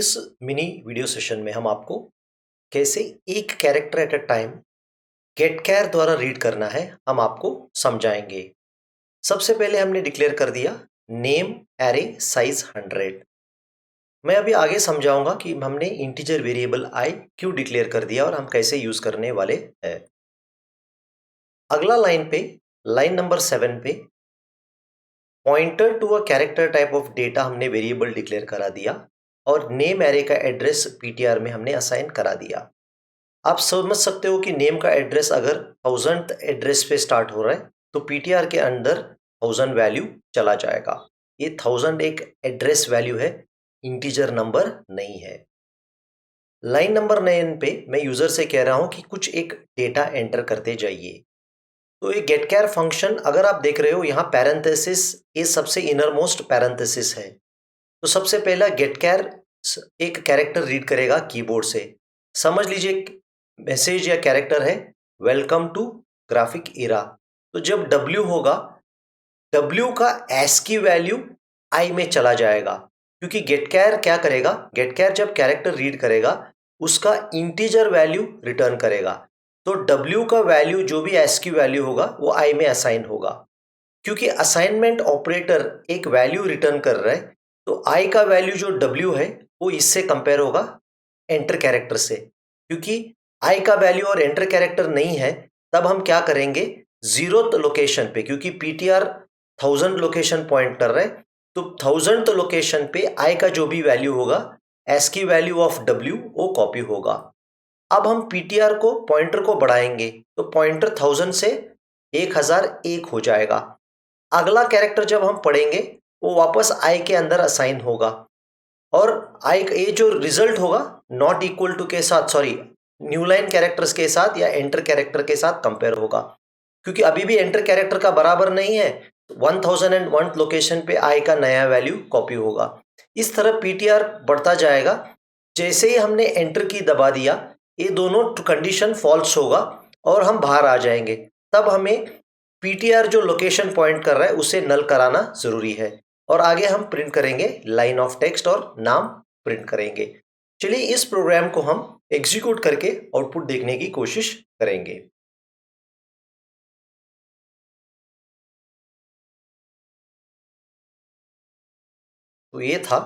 इस mini video session में हम आपको कैसे एक character at a time get char द्वारा रीड करना है हम आपको समझाएंगे। सबसे पहले हमने डिक्लेयर कर दिया नेम एरे साइज 100। मैं अभी आगे समझाऊंगा कि हमने इंटीजर वेरिएबल आई क्यों डिक्लेयर कर दिया और हम कैसे यूज करने वाले हैं। अगला लाइन पे लाइन नंबर 7 पे pointer to a character type of data हमने वेरिएबल डिक्लेयर करा दिया और नेम एरे का एड्रेस पीटीआर में हमने असाइन करा दिया। आप समझ सकते हो कि नेम का एड्रेस अगर 1000th एड्रेस पे स्टार्ट हो रहा है तो पीटीआर के अंदर 1000 वैल्यू चला जाएगा। ये 1000 एक एड्रेस वैल्यू है, इंटीजर नंबर नहीं है। लाइन नंबर 9 पे मैं यूजर से कह रहा हूं कि कुछ एक डेटा एंटर करते जाइए। तो ये गेट कैर फंक्शन अगर आप देख रहे हो यहाँ पैरेंथेसिस, ये सबसे इनर मोस्ट पैरेंथेसिस है। तो सबसे पहला गेट कैर एक कैरेक्टर रीड करेगा कीबोर्ड से। समझ लीजिए मैसेज या कैरेक्टर है वेलकम टू ग्राफिक इरा। तो जब W होगा, W का ASCII वैल्यू आई में चला जाएगा, क्योंकि गेट कैर क्या करेगा, गेट कैर जब कैरेक्टर रीड करेगा उसका इंटीजर वैल्यू रिटर्न करेगा। तो W का वैल्यू जो भी ASCII वैल्यू होगा वो आई में असाइन होगा। क्योंकि असाइनमेंट ऑपरेटर एक वैल्यू रिटर्न कर रहा है तो आई का वैल्यू जो W है वो इससे कंपेयर होगा एंटर कैरेक्टर से। क्योंकि आई का वैल्यू और एंटर कैरेक्टर नहीं है तब हम क्या करेंगे, 0th लोकेशन पे, क्योंकि पीटीआर 1000 लोकेशन पॉइंट कर रहा है तो 1000th लोकेशन पे आई का जो भी वैल्यू होगा ASCII वैल्यू ऑफ W वो कॉपी होगा। अब हम पीटीआर को पॉइंटर को बढ़ाएंगे तो पॉइंटर 1000 से 1001 हो जाएगा। अगला कैरेक्टर जब हम पढ़ेंगे वो वापस आई के अंदर असाइन होगा और आई ये जो रिजल्ट होगा नॉट इक्वल टू के साथ, सॉरी, न्यू लाइन कैरेक्टर्स के साथ या एंटर कैरेक्टर के साथ कंपेयर होगा। क्योंकि अभी भी एंटर कैरेक्टर का बराबर नहीं है, 1001 लोकेशन पे आई का नया वैल्यू कॉपी होगा। इस तरह पीटीआर बढ़ता जाएगा। जैसे ही हमने एंटर की दबा दिया ये दोनों कंडीशन फॉल्स होगा और हम बाहर आ जाएंगे। तब हमें पीटीआर जो लोकेशन पॉइंट कर रहा है उसे नल कराना जरूरी है और आगे हम प्रिंट करेंगे लाइन ऑफ टेक्स्ट और नाम प्रिंट करेंगे। चलिए इस प्रोग्राम को हम एग्जीक्यूट करके आउटपुट देखने की कोशिश करेंगे। तो ये था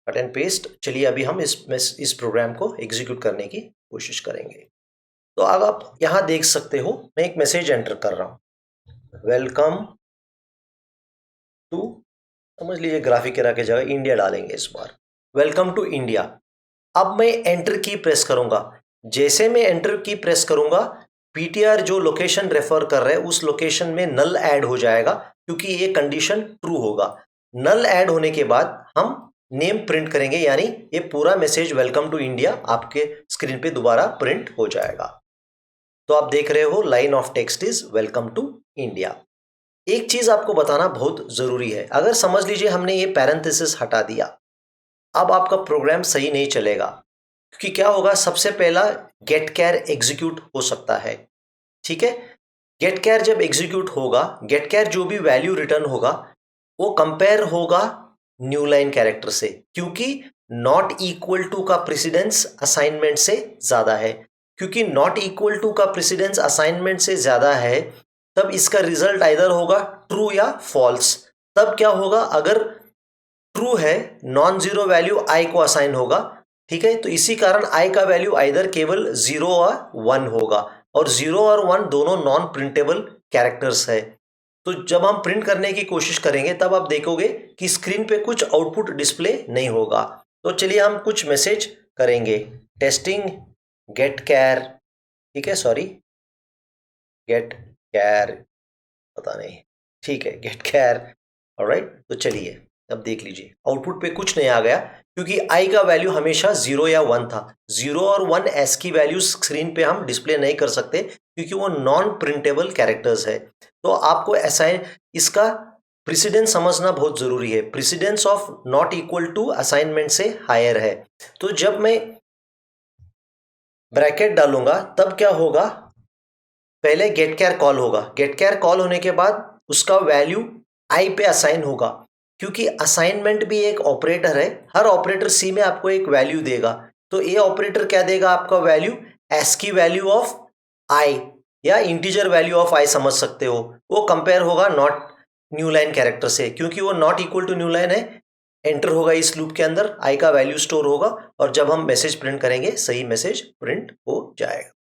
कट एंड पेस्ट। चलिए अभी हम इस प्रोग्राम को एग्जीक्यूट करने की कोशिश करेंगे। तो अब आप यहां देख सकते हो मैं एक मैसेज एंटर कर रहा हूं, वेलकम टू, समझ लीजिए ग्राफिक एरा की जगह इंडिया डालेंगे इस बार, वेलकम टू इंडिया। अब मैं एंटर की प्रेस करूंगा। जैसे मैं एंटर की प्रेस करूंगा पीटीआर जो लोकेशन रेफर कर रहे हैं उस लोकेशन में नल ऐड हो जाएगा, क्योंकि ये कंडीशन ट्रू होगा। नल ऐड होने के बाद हम नेम प्रिंट करेंगे, यानी ये पूरा मैसेज वेलकम टू इंडिया आपके स्क्रीन पे दोबारा प्रिंट हो जाएगा। तो आप देख रहे हो line of text is welcome to India. एक चीज आपको बताना बहुत जरूरी है, अगर समझ लीजिए हमने ये पैरेंथेसिस हटा दिया, अब आपका प्रोग्राम सही नहीं चलेगा। क्योंकि क्या होगा, सबसे पहला गेट कैर एग्जीक्यूट हो सकता है। ठीक है, गेट कैर जब एग्जीक्यूट होगा, गेट कैर जो भी वैल्यू रिटर्न होगा वो कंपेयर होगा न्यू लाइन कैरेक्टर से, क्योंकि नॉट इक्वल टू का प्रेसिडेंस असाइनमेंट से ज्यादा है। क्योंकि नॉट इक्वल टू का प्रेसिडेंस असाइनमेंट से ज्यादा है तब इसका रिजल्ट आइदर होगा ट्रू या फॉल्स। तब क्या होगा, अगर ट्रू है नॉन जीरो वैल्यू आई को असाइन होगा। ठीक है, तो इसी कारण आई का वैल्यू आइदर केवल 0 और 1 होगा और 0 और 1 दोनों नॉन प्रिंटेबल कैरेक्टर्स है। तो जब हम प्रिंट करने की कोशिश करेंगे तब आप देखोगे कि स्क्रीन पे कुछ आउटपुट डिस्प्ले नहीं होगा। तो चलिए हम कुछ मैसेज करेंगे, टेस्टिंग गेट कैर, ठीक है, सॉरी गेट कैर, पता नहीं, ठीक है गेट कैर, ऑलराइट। तो चलिए अब देख लीजिए आउटपुट पे कुछ नहीं आ गया, क्योंकि आई का वैल्यू हमेशा 0 या 1 था। 0 और 1 एस की वैल्यू स्क्रीन पे हम डिस्प्ले नहीं कर सकते क्योंकि वो नॉन प्रिंटेबल कैरेक्टर्स है। तो आपको असाइन इसका प्रेसिडेंस समझना बहुत जरूरी है। Precedence of not equal to assignment से हायर है। तो जब मैं ब्रैकेट डालूंगा तब क्या होगा, पहले गेट कैर कॉल होगा। गेट कैर कॉल होने के बाद उसका वैल्यू आई पे असाइन होगा। क्योंकि असाइनमेंट भी एक ऑपरेटर है, हर ऑपरेटर सी में आपको एक वैल्यू देगा। तो ए ऑपरेटर क्या देगा आपका वैल्यू, एस की वैल्यू ऑफ आई या इंटीजर वैल्यू ऑफ आई समझ सकते हो। वो कंपेयर होगा नॉट न्यू लाइन कैरेक्टर से, क्योंकि वो not equal to new line है, एंटर होगा इस लूप के अंदर, आई का वैल्यू स्टोर होगा और जब हम मैसेज प्रिंट करेंगे सही मैसेज प्रिंट हो जाएगा।